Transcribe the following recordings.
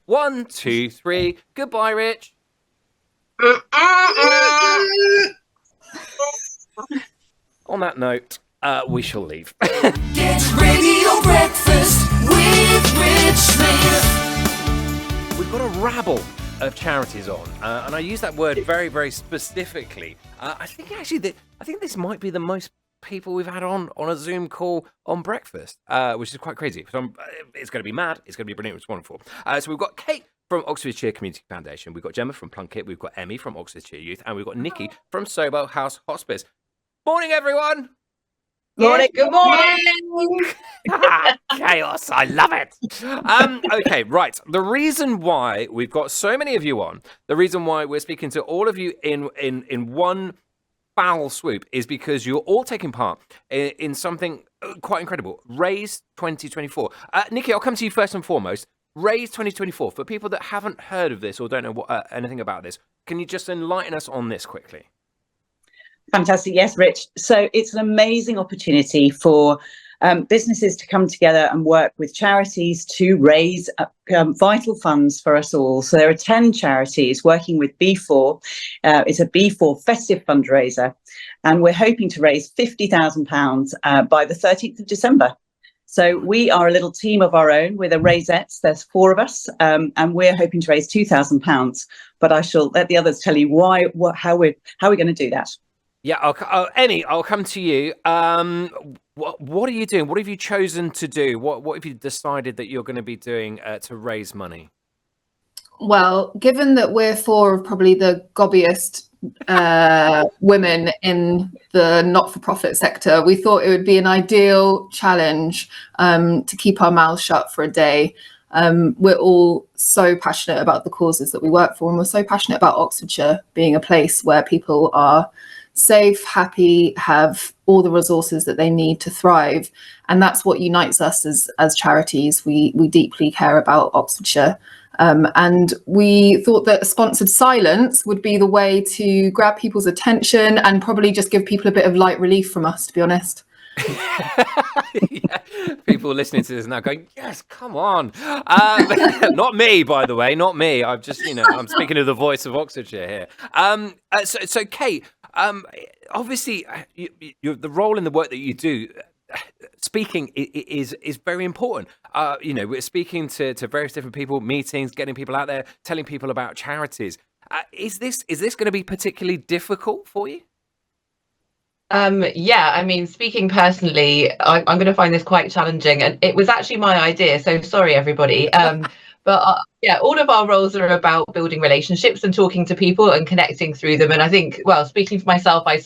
1, 2, 3. Goodbye, Rich. On that note, we shall leave. Get Radio Breakfast with Rich Smith. We've got a rabble of charities on, and I use that word very, very specifically. I think this might be the most people we've had on a Zoom call on breakfast, which is quite crazy. So it's going to be mad. It's going to be brilliant. It's wonderful. So we've got Kate from Oxfordshire Community Foundation. We've got Gemma from Plunkett. We've got Emmy from Oxfordshire Youth, and we've got Nikki from Sobell House Hospice. Morning, everyone. Morning. Good morning. Chaos. I love it. Okay, right. The reason why we've got so many of you on, the reason why we're speaking to all of you in one foul swoop is because you're all taking part in something quite incredible. Raise 2024. Nikki, I'll come to you first and foremost. Raise 2024. For people that haven't heard of this or don't know anything about this, can you just enlighten us on this quickly? Fantastic. Yes, Rich. So it's an amazing opportunity for businesses to come together and work with charities to raise vital funds for us all. So there are 10 charities working with B4. It's a B4 festive fundraiser, and we're hoping to raise £50,000 by the 13th of December. So we are a little team of our own with a raisettes. There's 4 of us, and we're hoping to raise £2,000. But I shall let the others tell you how we're going to do that. Yeah, Emmy, I'll come to you. What are you doing? What have you chosen to do? What have you decided that you're going to be doing to raise money? Well, given that we're 4 of probably the gobbiest women in the not-for-profit sector, we thought it would be an ideal challenge to keep our mouths shut for a day. We're all so passionate about the causes that we work for, and we're so passionate about Oxfordshire being a place where people are safe, happy, have all the resources that they need to thrive. And that's what unites us as charities. We deeply care about Oxfordshire. And we thought that sponsored silence would be the way to grab people's attention and probably just give people a bit of light relief from us, to be honest. Yeah. People listening to this now going, yes, come on. Not me, by the way, not me. I've just, I'm speaking to the voice of Oxfordshire here. So Kate, obviously, the role in the work that you do, speaking is very important. We're speaking to various different people, meetings, getting people out there, telling people about charities. Is this going to be particularly difficult for you? Yeah, I mean, speaking personally, I'm going to find this quite challenging, and it was actually my idea, so sorry everybody. But yeah, all of our roles are about building relationships and talking to people and connecting through them. And I think, well, speaking for myself, I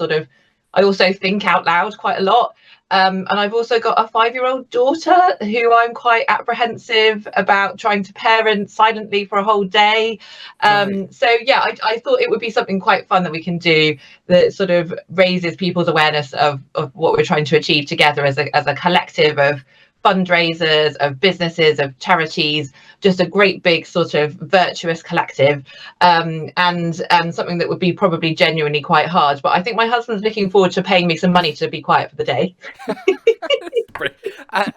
also think out loud quite a lot. And I've also got a 5-year-old daughter who I'm quite apprehensive about trying to parent silently for a whole day. So yeah, I thought it would be something quite fun that we can do that sort of raises people's awareness of what we're trying to achieve together as a collective of fundraisers, of businesses, of charities, just a great big sort of virtuous collective, and something that would be probably genuinely quite hard. But I think my husband's looking forward to paying me some money to be quiet for the day.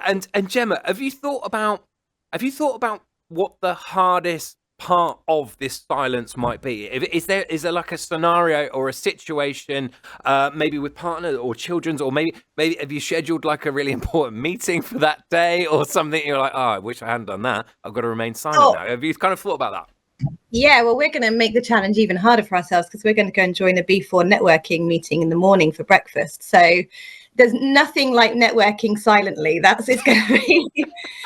And Gemma, have you thought about what the hardest part of this silence might be? Is there like a scenario or a situation, maybe with partners or children's, or maybe have you scheduled like a really important meeting for that day or something? You're like, I wish I hadn't done that. I've got to remain silent now. Have you kind of thought about that? Yeah, well, we're going to make the challenge even harder for ourselves because we're going to go and join a B4 networking meeting in the morning for breakfast. So there's nothing like networking silently. It's going to be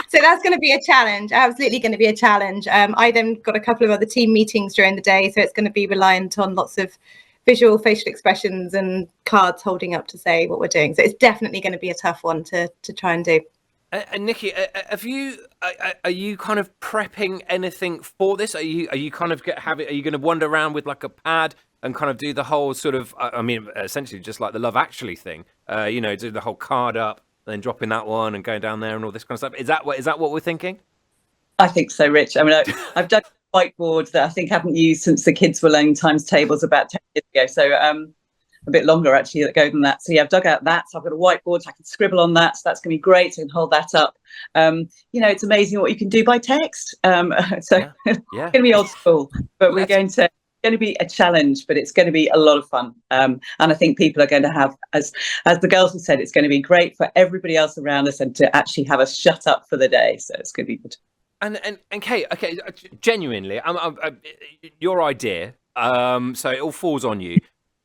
so that's going to be a challenge. Absolutely going to be a challenge. I then got a couple of other team meetings during the day, so it's going to be reliant on lots of visual facial expressions and cards holding up to say what we're doing. So it's definitely going to be a tough one to try and do. And Nikki, are you kind of prepping anything for this? Are you kind of are you going to wander around with like a pad and kind of do the whole sort of, essentially just like the Love Actually thing, do the whole card up, then dropping that one and going down there and all this kind of stuff? Is that what we're thinking? I think so, Rich. I mean, I've done a whiteboard that I think I haven't used since the kids were learning times tables about 10 years ago. So a bit longer actually that go than that. So yeah, I've dug out that. So I've got a whiteboard, so I can scribble on that. So that's going to be great. So I can hold that up. You know, it's amazing what you can do by text. So it's going to be old school, but we're going to be a challenge, but it's going to be a lot of fun. And I think people are going to have, as the girls have said, it's going to be great for everybody else around us and to actually have us shut up for the day. So it's going to be good. And Kate, okay, genuinely, your idea, so it all falls on you.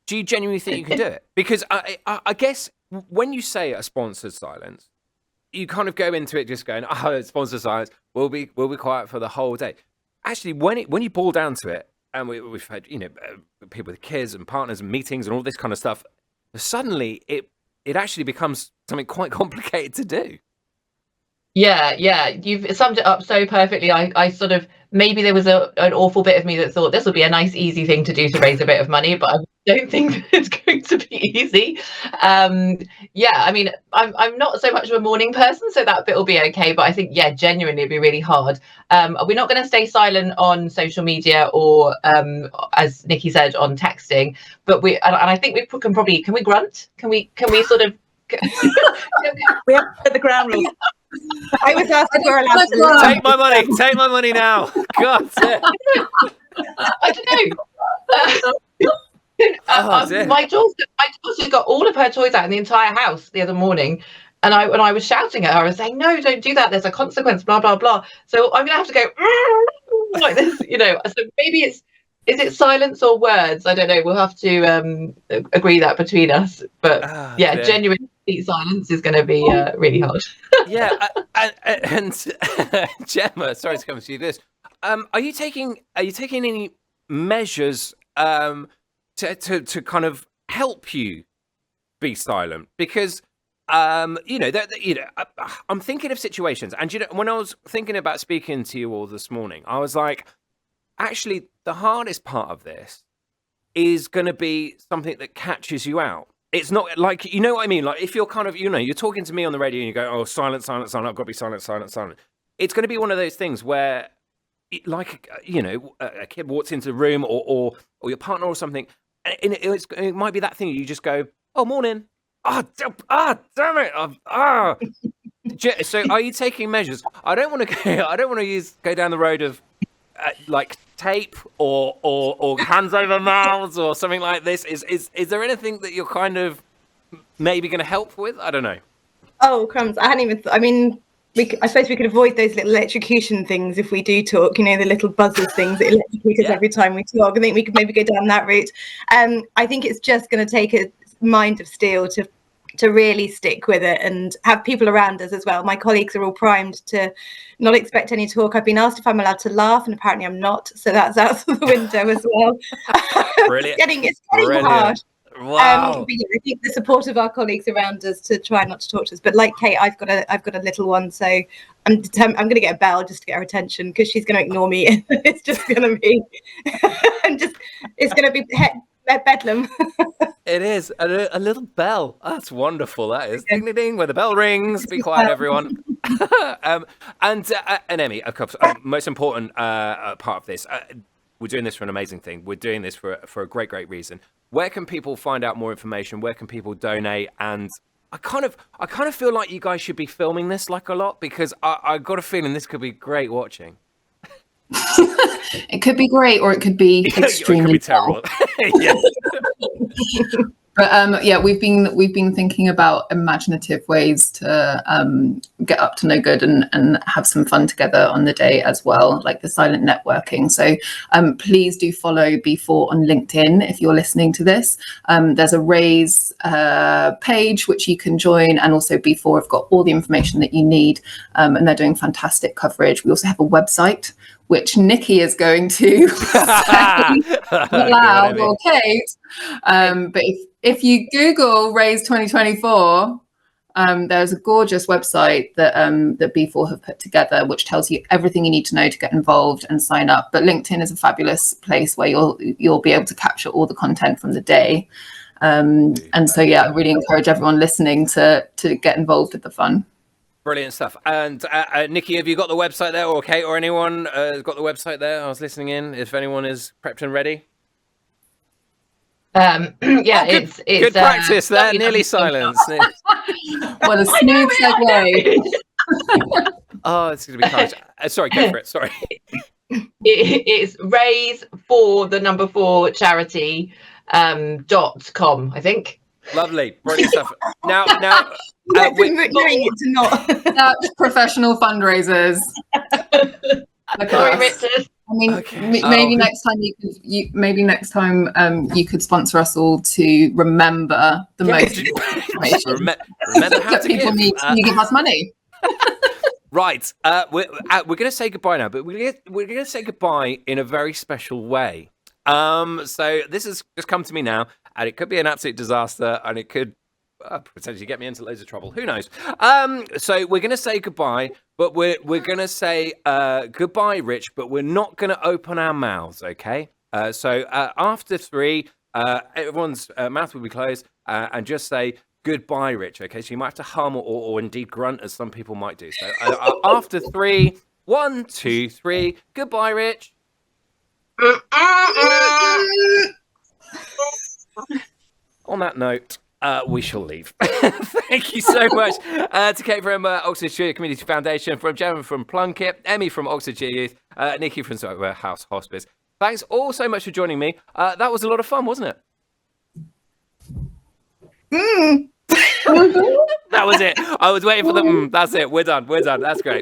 Do you genuinely think you can do it? Because I guess when you say a sponsored silence, you kind of go into it just going, "Oh, sponsored silence. We'll be quiet for the whole day." Actually, when you boil down to it, and we've had people with kids and partners and meetings and all this kind of stuff, suddenly it actually becomes something quite complicated to do. Yeah, you've summed it up so perfectly. I sort of, maybe there was an awful bit of me that thought this would be a nice, easy thing to do to raise a bit of money, but I don't think it's going to be easy. Yeah, I mean, I'm not so much of a morning person, so that bit will be okay. But I think, yeah, genuinely, it'd be really hard. We're not going to stay silent on social media or, as Nikki said, on texting. But and I think we can probably, can we grunt? Can we sort of? We have to put the ground rules. I was asked if we're allowed to Take my money now. God. I don't know. My daughter got all of her toys out in the entire house the other morning, and when I was shouting at her, I was saying, "No, don't do that. There's a consequence." Blah blah blah. So I'm gonna have to go like this, So maybe is it silence or words? I don't know. We'll have to agree that between us. But genuine silence is going to be really hard. Yeah, and Gemma, sorry to come to you this. Are you taking any measures to kind of help you be silent? Because I'm thinking of situations, and when I was thinking about speaking to you all this morning, I was like, actually, the hardest part of this is going to be something that catches you out. It's not like, you know what I mean? Like if you're kind of, you're talking to me on the radio and you go, "Oh, silent, I've got to be silent. It's going to be one of those things where, like, a kid walks into the room or your partner or something, and it might be that thing you just go, "Oh, morning. Damn it. So are you taking measures? I don't want to go down the road of like tape or hands over mouths or something like this. Is there anything that you're kind of maybe going to help with? I don't know. Oh, crumbs. I hadn't even I mean, I suppose we could avoid those little electrocution things if we do talk, the little buzzers things that electrocute us every time we talk. I think we could maybe go down that route. I think it's just going to take a mind of steel to really stick with it and have people around us as well. My colleagues are all primed to not expect any talk. I've been asked if I'm allowed to laugh, and apparently I'm not. So that's out of the window as well. Brilliant. It's getting hard. Wow. But I think the support of our colleagues around us to try not to talk to us. But like Kate, I've got a little one, so I'm going to get a bell just to get her attention because she's going to ignore me. It's just going to be, it's going to be bedlam. It is a little bell. That's wonderful. That is ding ding ding. When the bell rings, be quiet, everyone. And Emmy, of course, most important part of this. We're doing this for an amazing thing. We're doing this for a great reason. Where can people find out more information? Where can people donate? And I kind of feel like you guys should be filming this like a lot because I got a feeling this could be great watching. It could be great, or it could be extremely terrible. Yeah. But we've been thinking about imaginative ways to get up to no good and have some fun together on the day as well, like the silent networking. So please do follow B4 on LinkedIn if you're listening to this. There's a raise page which you can join, and also B4 have got all the information that you need, and they're doing fantastic coverage. We also have a website which Nikki is going to loud or Kate. But if you Google Raise 2024, there's a gorgeous website that B4 have put together, which tells you everything you need to know to get involved and sign up. But LinkedIn is a fabulous place where you'll be able to capture all the content from the day. And so, I really encourage everyone listening to get involved with the fun. Brilliant stuff. And Nikki, have you got the website there, or Kate, or anyone has got the website there? I was listening in. If anyone is prepped and ready. Yeah, it's Good practice there. lovely Nearly to have you. silence. What a smooth segue. Oh, it's going to be college. Sorry, go for it. Sorry. It's raise for the number 4 charity .com, I think. Lovely. Brilliant stuff. Now, We're doing it to not. Such professional fundraisers. Look Sorry, at us. Richard. I mean, Okay. maybe next time maybe next time you could sponsor us all to remember the most information remember how that to people give. need to give us money. Right. We're going to say goodbye now, but we're going to say goodbye in a very special way. So this has just come to me now, and it could be an absolute disaster, and it could potentially get me into loads of trouble. Who knows? So we're going to say goodbye, but we're going to say goodbye, Rich, but we're not going to open our mouths, okay? So after 3, everyone's mouth will be closed, and just say goodbye, Rich, okay? So you might have to hum or indeed grunt, as some people might do. So after 3, 1, 2, 3, goodbye, Rich. On that note, we shall leave. Thank you so much to Kate from Oxfordshire Community Foundation, from Gemma from Plunkett, Emmy from Oxfordshire Youth, Nikki from Sobell House Hospice. Thanks all so much for joining me. That was a lot of fun, wasn't it? That was it. I was waiting for the that's it. We're done. That's great.